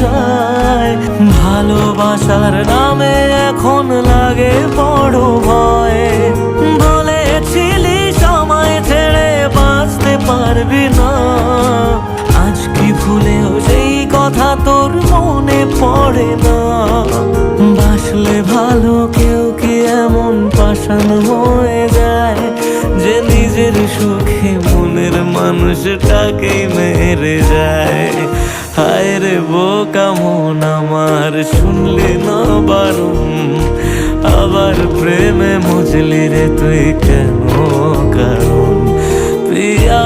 যায়। ভালোবাসার নামে এখন লাগে বড় ভয়। বলেছিলি সময় ছেড়ে বাঁচতে পারবি না, আজ কি ভুলেও সেই কথা তোর মনে পড়ে না? বাসলে ভালো কেউ কি এমন পাষাণ হয়ে যায় যে নিজের সুখে মনের মানুষটাকেই মেরে যায়? হায় রে বোকা মন আমার, শুনলি না বারণ, আবার প্রেমে মজলি রে তুই কেন কারণ? প্রিয়া